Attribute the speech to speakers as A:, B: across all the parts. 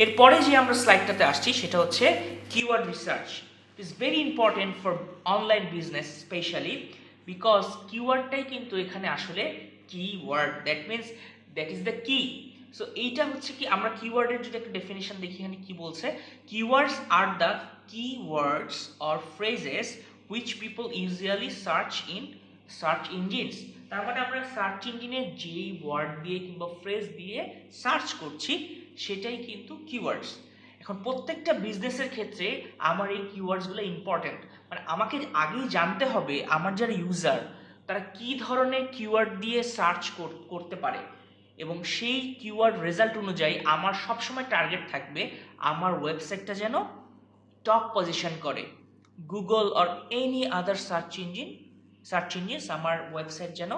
A: এরপরে যে আমরা স্লাইডটাতে আসছি সেটা হচ্ছে keyword research is very important for online business specially because কিওয়ার্ডটাই কিন্তু এখানে আসলে keyword that means that is the key. So এইটা হচ্ছে কি, আমরা কিওয়ার্ডের যদি একটা ডেফিনেশন দেখি এখানে কি বলছে, keywords are the keywords or phrases which people usually search in search engines। তার মানে আমরা সার্চ ইঞ্জিনে যেই ওয়ার্ড দিয়ে কিংবা ফ্রেজ দিয়ে সার্চ করছি সেটাই কিন্তু কিওয়ার্ডস। এখন প্রত্যেকটা বিজনেসের ক্ষেত্রে আমার এই কিওয়ার্ডসগুলো ইম্পর্ট্যান্ট, মানে আমাকে আগেই জানতে হবে আমার যারা ইউজার তারা কি ধরনের কিওয়ার্ড দিয়ে সার্চ করতে পারে, এবং সেই কিওয়ার্ড রেজাল্ট অনুযায়ী আমার সবসময় টার্গেট থাকবে আমার ওয়েবসাইটটা যেন টপ পজিশন করে Google or any other search engines আমার ওয়েবসাইট যেন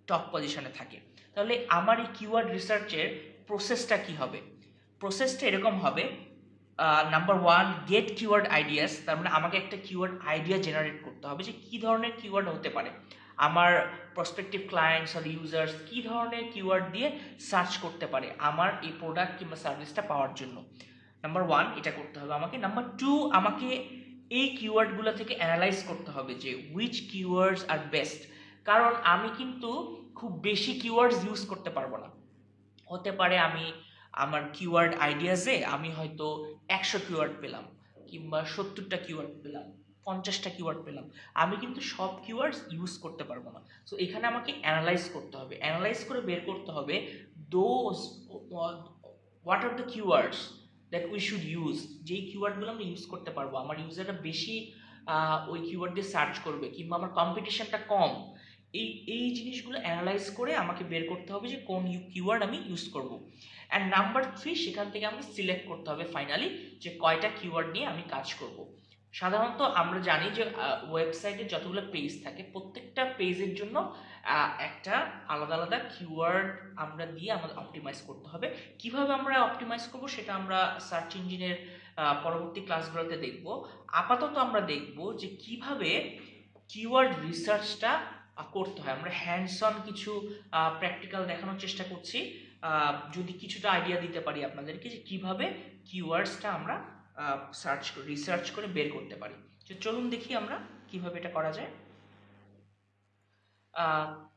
A: টপ পজিশনে থাকে। তাহলে আমার এই কিওয়ার্ড রিসার্চের প্রসেসটা কি হবে? প্রসেসটা এরকম হবে, number one, get keyword ideas. তার মানে আমাকে একটা কিওয়ার্ড আইডিয়া জেনারেট করতে হবে যে কী ধরনের কিওয়ার্ড হতে পারে, আমার প্রসপেক্টিভ ক্লায়েন্টস আর ইউজার্স কী ধরনের কিওয়ার্ড দিয়ে সার্চ করতে পারে আমার এই প্রোডাক্ট কিংবা সার্ভিসটা পাওয়ার জন্য। নাম্বার ওয়ান, এটা করতে হবে আমাকে। নাম্বার টু, আমাকে এই কিওয়ার্ডগুলো থেকে অ্যানালাইজ করতে হবে যে উইচ কিওয়ার্ডস আর বেস্ট। কারণ আমি কিন্তু খুব বেশি কিওয়ার্ডস ইউজ করতে পারবো না। হতে পারে আমি আমার কিওয়ার্ড আইডিয়াসে আমি হয়তো 100 কিওয়ার্ড পেলাম কিংবা 70টা কিওয়ার্ড পেলাম, 50টা কিওয়ার্ড পেলাম, আমি কিন্তু সব কিওয়ার্ডস ইউজ করতে পারবো না। সো এখানে আমাকে অ্যানালাইজ করতে হবে, অ্যানালাইজ করে বের করতে হবে those what are the keywords that we should use, যেই কিওয়ার্ডগুলো আমরা ইউজ করতে পারবো, আমার ইউজাররা বেশি ওই কিওয়ার্ড দিয়ে সার্চ করবে কিংবা আমার কম্পিটিশনটা কম। এই জিনিসগুলো অ্যানালাইজ করে আমাকে বের করতে হবে যে কোন কিওয়ার্ড আমি ইউজ করব। অ্যান্ড নাম্বার থ্রি, সেখান থেকে আমাকে সিলেক্ট করতে হবে ফাইনালি যে কয়টা কিওয়ার্ড নিয়ে আমি কাজ করব। সাধারণত আমরা জানি যে ওয়েবসাইটে যতগুলো পেজ থাকে প্রত্যেকটা পেজের জন্য একটা আলাদা আলাদা কিওয়ার্ড আমরা দিয়ে আমাদের অপটিমাইজ করতে হবে। কিভাবে আমরা অপটিমাইজ করব সেটা আমরা সার্চ ইঞ্জিনের পরবর্তী ক্লাসগুলোতে দেখব। আপাতত আমরা দেখব যে কিভাবে কিওয়ার্ড রিসার্চটা করতে হয়। আমরা হ্যান্ডস অন কিছু প্র্যাকটিক্যাল দেখানোর চেষ্টা করছি, যদি কিছুটা আইডিয়া দিতে পারি আপনাদেরকে যে কিভাবে কিওয়ার্ডসটা আমরা রিসার্চ করে বের করতে পারি। তো চলুন দেখি আমরা কিভাবে এটা করা যায়।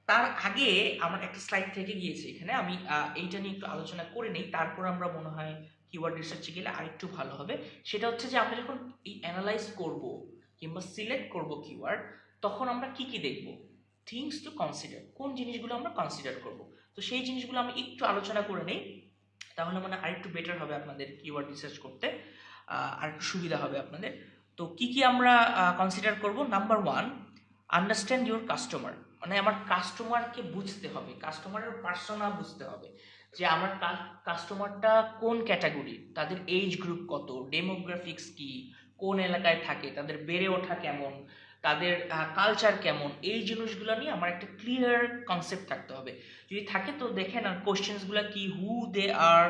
A: তার আগে আমার একটা স্লাইড থেকে গিয়েছে, এখানে আমি এইটা নিয়ে একটু আলোচনা করে নিই, তারপর আমরা মনে হয় কিওয়ার্ড রিসার্চে গেলে আরেকটু ভালো হবে। সেটা হচ্ছে যে আমরা যখন এই অ্যানালাইজ করব কিংবা সিলেক্ট করব কিওয়ার্ড, তখন আমরা কি কি দেখব, থিংস টু কনসিডার, কোন জিনিসগুলো আমরা কনসিডার করব। তো সেই জিনিসগুলো আমি একটু আলোচনা করে নেই, তাহলে মানে আরেকটু বেটার হবে আপনাদের কিওয়ার্ড রিসার্চ করতে, আরেকটু সুবিধা হবে আপনাদের। তো কি কি আমরা কনসিডার করব? Number one, understand your customer. মানে আমার কাস্টমারকে বুঝতে হবে, কাস্টমারের পার্সোনা বুঝতে হবে যে আমার কাস্টমারটা কোন ক্যাটাগরি, তাদের এজ গ্রুপ কত, ডেমোগ্রাফিক্স কি, কোন এলাকায় থাকে, তাদের বেড়ে ওঠা কেমন, তাদের কালচার কেমন, এই জিনিসগুলো নিয়ে আমার একটা ক্লিয়ার কনসেপ্ট থাকতে হবে। যদি থাকে তো দেখেন আর কোশ্চেন্সগুলো কি, who they are,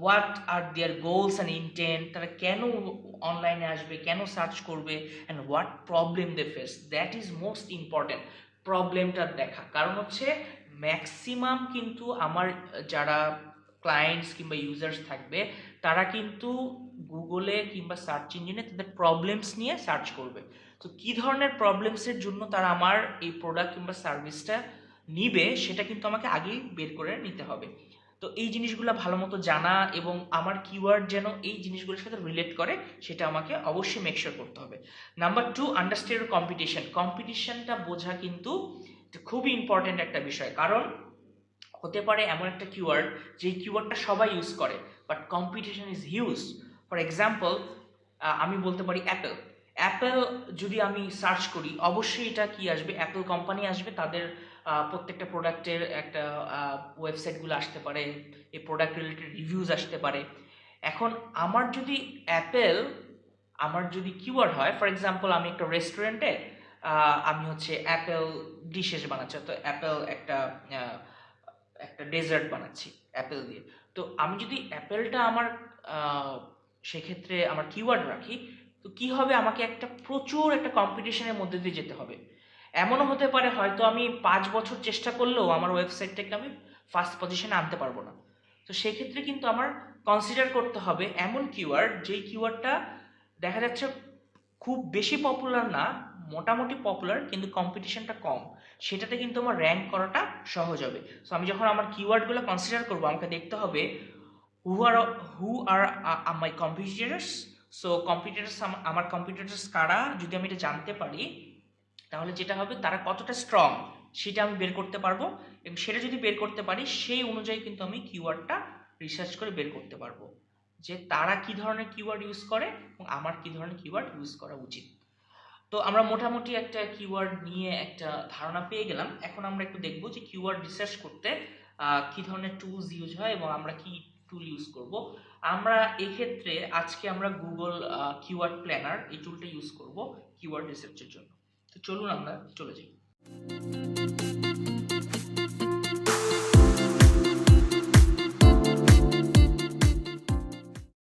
A: what are their goals and intent, তারা কেন অনলাইনে আসবে, কেন সার্চ করবে, and what problem they face, that is most important. প্রবলেমটা দেখা, কারণ হচ্ছে ম্যাক্সিমাম কিন্তু আমার যারা ক্লায়েন্টস কিংবা ইউজার্স থাকবে তারা কিন্তু গুগলে কিংবা সার্চ ইঞ্জিনে তাদের প্রবলেমস নিয়ে সার্চ করবে। তো কী ধরনের প্রবলেমসের জন্য তারা আমার এই প্রোডাক্ট কিংবা সার্ভিসটা নিবে সেটা কিন্তু আমাকে আগেই বের করে নিতে হবে। তো এই জিনিসগুলো ভালো মতো জানা এবং আমার কিওয়ার্ড যেন এই জিনিসগুলোর সাথে রিলেট করে সেটা আমাকে অবশ্যই মেকশিওর করতে হবে। নাম্বার টু, আন্ডারস্ট্যান্ড কম্পিটিশনটা বোঝা কিন্তু খুবই ইম্পর্টেন্ট একটা বিষয়। কারণ হতে পারে এমন একটা কিওয়ার্ড যে কিওয়ার্ডটা সবাই ইউজ করে but competition is huge. For example আমি বলতে পারি অ্যাপেল যদি আমি সার্চ করি অবশ্যই এটা কি আসবে, অ্যাপেল কোম্পানি আসবে, তাদের প্রত্যেকটা প্রোডাক্টের একটা ওয়েবসাইটগুলো আসতে পারে, এই প্রোডাক্ট রিলেটেড রিভিউজ আসতে পারে। এখন আমার যদি আমার যদি কিওয়ার্ড হয়, ফর এক্সাম্পল আমি একটা রেস্টুরেন্টে আমি হচ্ছে অ্যাপেল ডিশেস বানাচ্ছি, তো অ্যাপেল একটা ডেজার্ট বানাচ্ছি অ্যাপেল দিয়ে। তো আমি যদি অ্যাপেলটা আমার সেক্ষেত্রে আমার কিওয়ার্ড রাখি, তো কি হবে, আমাকে প্রচুর একটা কম্পিটিশনের মধ্যে দিয়ে যেতে হবে। এমনও হতে পারে হয়তো আমি 5 বছর চেষ্টা করলেও আমার ওয়েবসাইটটাকে আমি ফার্স্ট পজিশনে আনতে পারবো না। তো সেক্ষেত্রে কিন্তু আমার কনসিডার করতে হবে এমন কিওয়ার্ড যেই কিওয়ার্ডটা দেখা যাচ্ছে খুব বেশি পপুলার না, মোটামুটি পপুলার কিন্তু কম্পিটিশনটা কম, সেটাতে কিন্তু আমার র্যাঙ্ক করাটা সহজ হবে। সো আমি যখন আমার কিওয়ার্ডগুলো কনসিডার করবো আমাকে দেখতে হবে হু আর মাই কম্পিটিটর্স। সো কম্পিটিটর্স, আমার কম্পিটিটর্স কারা, যদি আমি এটা জানতে পারি তাহলে যেটা হবে তারা কতটা স্ট্রং সেটা আমি বের করতে পারবো, এবং সেটা যদি বের করতে পারি সেই অনুযায়ী কিন্তু আমি কিওয়ার্ডটা রিসার্চ করে বের করতে পারবো যে তারা কি ধরনের কিওয়ার্ড ইউজ করে এবং আমার কি ধরনের কিওয়ার্ড ইউজ করা উচিত। তো আমরা মোটামুটি একটা কিওয়ার্ড নিয়ে একটা ধারণা পেয়ে গেলাম। এখন আমরা একটু দেখবো যে কিওয়ার্ড রিসার্চ করতে কি ধরনের টুলস ইউজ হয় এবং আমরা কি টুল ইউজ করব। আমরা এক্ষেত্রে আজকে আমরা গুগল কিওয়ার্ড প্ল্যানার এই টুলটা ইউজ করব কিওয়ার্ড রিসার্চের জন্য। তো চলুন আমরা চলে যাই।